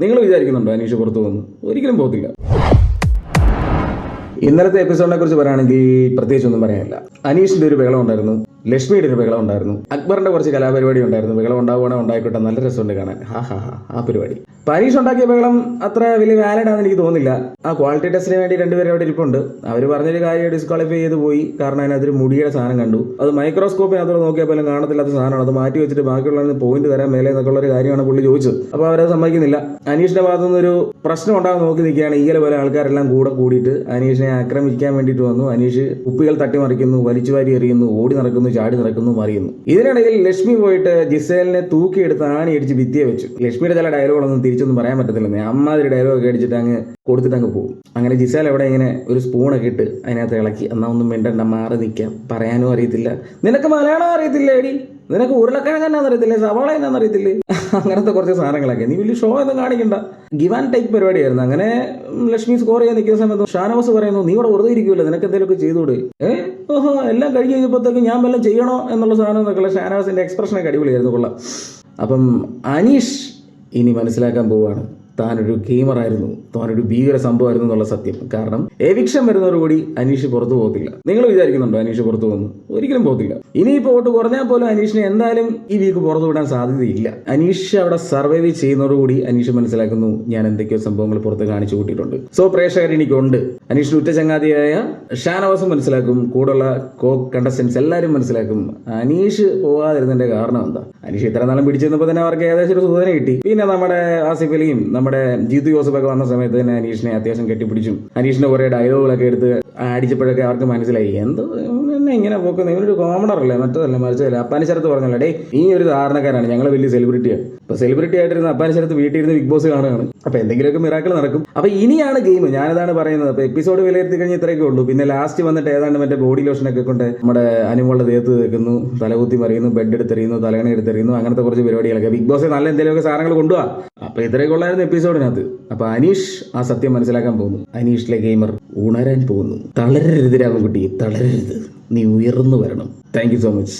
നിങ്ങൾ വിചാരിക്കുന്നുണ്ടോ അനീഷ് പുറത്തു പോകുന്നു? ഒരിക്കലും പോകത്തില്ല. ഇന്നലത്തെ എപ്പിസോഡിനെ കുറിച്ച് പറയുകയാണെങ്കിൽ പ്രത്യേകിച്ചൊന്നും പറയാനില്ല. അനീഷിന്റെ ഒരു ബഹളം ഉണ്ടായിരുന്നു, ലക്ഷ്മിയുടെ ഒരു ബഹളം ഉണ്ടായിരുന്നു, അക്ബറിന്റെ കുറച്ച് കലാപരിപാടി ഉണ്ടായിരുന്നു. ബഹളം ഉണ്ടാവുകയാണെ ഉണ്ടായിക്കോട്ടെ, നല്ല രസമുണ്ട് കാണാൻ. ആ പരിപാടി. അപ്പൊ അനീഷ് ഉണ്ടാക്കിയ ബഹളം അത്ര വലിയ വാലിഡ് ആണെന്ന് എനിക്ക് തോന്നുന്നില്ല. ആ ക്വാളിറ്റി ടെസ്റ്റിന് വേണ്ടി രണ്ടുപേരും അവിടെ ഇരിപ്പുണ്ട്. അവർ പറഞ്ഞൊരു കാര്യം ഡിസ്ക്വാളിഫൈ ചെയ്ത് പോയി. കാരണം അതിനകത്തൊരു മുടിയുടെ സാധനം കണ്ടു. അത് മൈക്രോസ്കോപ്പിനകത്തോട് നോക്കിയാൽ പോലും കാണത്തില്ലാത്ത സാധനമാണ്. അത് മാറ്റി വെച്ചിട്ട് ബാക്കിയുള്ള പോയിന്റ് തരാൻ മേലെ എന്നൊക്കെ ഉള്ള ഒരു കാര്യമാണ് പുള്ളി ചോദിച്ചത്. അപ്പോൾ അവരത് സമ്മതിക്കുന്നില്ല. അനീഷിന്റെ ഭാഗത്തു നിന്നൊരു പ്രശ്നം ഉണ്ടാകാൻ നോക്കി നിൽക്കുകയാണ്. ഈയിലെ പോലെ ആൾക്കാരെല്ലാം കൂടിയിട്ട് അനീഷിനെ ആക്രമിക്കാൻ വേണ്ടിയിട്ട് വന്നു. അനീഷ് കുപ്പികൾ തട്ടിമറിക്കുന്നു, വലിച്ചുവാരി എറിയുന്നു, ഓടി നടക്കുന്നു, ചാടി നടക്കുന്നു, മറിയുന്നു. ഇതിനിടയിൽ ലക്ഷ്മി പോയിട്ട് ജിസേലിനെ തൂക്കിയെടുത്ത് ആണി അടിച്ച് ഭിത്തിയെ വെച്ചു. ലക്ഷ്മിയുടെ ചില ഡയലോഗുകളൊന്നും തിരിച്ചൊന്നും പറയാൻ പറ്റത്തില്ലെന്നേ. അമ്മാതിരി ഡയലോഗ് അടിച്ചിട്ട് അങ്ങ് കൊടുത്തിട്ട് അങ്ങ് പോകും. അങ്ങനെ ജിസേൽ എവിടെ ഇങ്ങനെ ഒരു സ്പൂണൊക്കെ ഇട്ട് അതിനകത്ത് ഇളക്കി, എന്നാ ഒന്നും വേണ്ട, മാറി നിൽക്കാം, പറയാനും അറിയത്തില്ല, നിനക്ക് മലയാളം അറിയത്തില്ല എടി, നിനക്ക് ഉരുളക്കിഴങ്ങ് എന്നാന്ന് അറിയത്തില്ലേ, സവാള എന്നാന്ന് അറിയത്തില്ലേ, അങ്ങനത്തെ കുറച്ച് സാധനങ്ങളൊക്കെ. നീ വലിയ ഷോ ഒന്നും കാണിക്കണ്ട. ഗിവ് ആൻഡ് ടേക്ക് പരിപാടിയായിരുന്നു. അങ്ങനെ ലക്ഷ്മി സ്കോർ ചെയ്യാൻ നിൽക്കുന്ന സമയത്ത് ഷാനവാസ് പറയുന്നു, നീ ഇവിടെ വെറുതെ ഇരിക്കുമല്ലോ, നിനക്ക് എന്തെങ്കിലുമൊക്കെ ചെയ്തുകൂടെ? എല്ലാം കഴിഞ്ഞ് കഴിഞ്ഞപ്പോഴത്തേക്ക് ഞാൻ വല്ലതും ചെയ്യണോ എന്നുള്ള സാധനം എന്നൊക്കെയുള്ള ഷാനവാസിന്റെ എക്സ്പ്രഷനൊക്കെ അടിപൊളിയായിരുന്നു, കൊള്ളാം. അപ്പം അനീഷ് ഇനി മനസ്സിലാക്കാൻ പോവുകയാണ് താനൊരു ഗെയിമറായിരുന്നു, താനൊരു ഭീകര സംഭവമായിരുന്നു എന്നുള്ള സത്യം. കാരണം എവിക്ഷൻ വരുന്നതോടുകൂടി അനീഷ് പുറത്തു പോകത്തില്ല. നിങ്ങൾ വിചാരിക്കുന്നുണ്ടോ അനീഷ് പുറത്തു പോകുന്നു? ഒരിക്കലും പോകത്തില്ല. ഇനിയിപ്പോൾ വോട്ട് കുറഞ്ഞാൽ പോലും അനീഷിനെ എന്തായാലും ഈ വീക്ക് പുറത്തു വിടാൻ സാധ്യതയില്ല. അനീഷ് അവിടെ സർവൈവ് ചെയ്യുന്നതോടുകൂടി അനീഷ് മനസ്സിലാക്കുന്നു, ഞാൻ എന്തൊക്കെയോ സംഭവങ്ങൾ പുറത്ത് കാണിച്ചു കൂട്ടിയിട്ടുണ്ട്. സോ പ്രേക്ഷകർ എനിക്കുണ്ട്. അനീഷിന് ഉറ്റ ചങ്ങാതിയായ ഷാനവാസും മനസ്സിലാക്കും, കൂടെയുള്ള കണ്ടസ്റ്റൻസ് എല്ലാവരും മനസ്സിലാക്കും അനീഷ് പോകാതിരുന്നതിന്റെ കാരണം എന്താ. അനീഷ് ഇത്ര നാളും പിടിച്ചിരുന്നപ്പോൾ തന്നെ അവർക്ക് ഏകദേശം ഒരു സൂചന കിട്ടി. പിന്നെ നമ്മുടെ ആസിഫ് അലിയും നമ്മുടെ ജീത്തു ജോസഫൊക്കെ വന്ന സമയത്ത് തന്നെ അനീഷിനെ അത്യാവശ്യം കെട്ടിപ്പിടിച്ചും അനീഷിന്റെ കുറെ ഡയലോഗുകളൊക്കെ എടുത്ത് അടിച്ചപ്പോഴൊക്കെ അവർക്ക് മനസ്സിലായി, എന്തോ എന്നെ ഇങ്ങനെ പോക്കുന്നത്, ഇവനൊരു കോമഡർ അല്ലേ, മറ്റതല്ല മറിച്ചതല്ല. അപ്പാനിശരത്ത് പറഞ്ഞല്ലോ, ഡേ ഈ ഒരു ധാരണക്കാരാണ്, ഞങ്ങൾ വലിയ സെലിബ്രിറ്റിയാണ്. ഇപ്പൊ സെലിബ്രിറ്റി ആയിട്ടിരുന്ന അപ്പാനിശരത്ത് വീട്ടിൽ ഇരുന്ന് ബിഗ് ബോസ് കാണുകയാണ്. അപ്പൊ എന്തെങ്കിലുമൊക്കെ മിറാക്കിൾ നടക്കും. അപ്പൊ ഇനിയാണ് ഗെയിം, ഞാനതാണ് പറയുന്നത്. അപ്പൊ എപ്പിസോഡ് വിലയിരുത്തി കഴിഞ്ഞ് ഇത്രയൊക്കെ ഉള്ളൂ. പിന്നെ ലാസ്റ്റ് വന്നിട്ട് ഏതാണ്ട് മറ്റേ ബോഡി ലോഷനൊക്കെ കൊണ്ട് നമ്മുടെ അനുമോളുടെ ദേഹത്ത് വെക്കുന്നു, തലകുത്തി മറിയുന്നു, ബെഡ് എടുത്തെറിയുന്നു, തലകണ എടുത്തെറിയുന്നു, അങ്ങനത്തെ കുറച്ച് പരിപാടികളൊക്കെ. ബിഗ് ബോസ് നല്ല എന്തെങ്കിലുമൊക്കെ സാധനങ്ങൾ കൊണ്ടുപോവാ. അപ്പൊ ഇത്രയൊക്കെ ഉള്ളായിരുന്നു എപ്പിസോഡിനകത്ത്. അപ്പൊ അനീഷ് ആ സത്യം മനസ്സിലാക്കാൻ പോകുന്നു. അനീഷിലെ ഗെയിമർ ഉണരാൻ പോകുന്നു. തളരരുത് രാമൻകുട്ടി, തളരരുത്, നീ ഉയർന്നു വരണം. Thank you so much.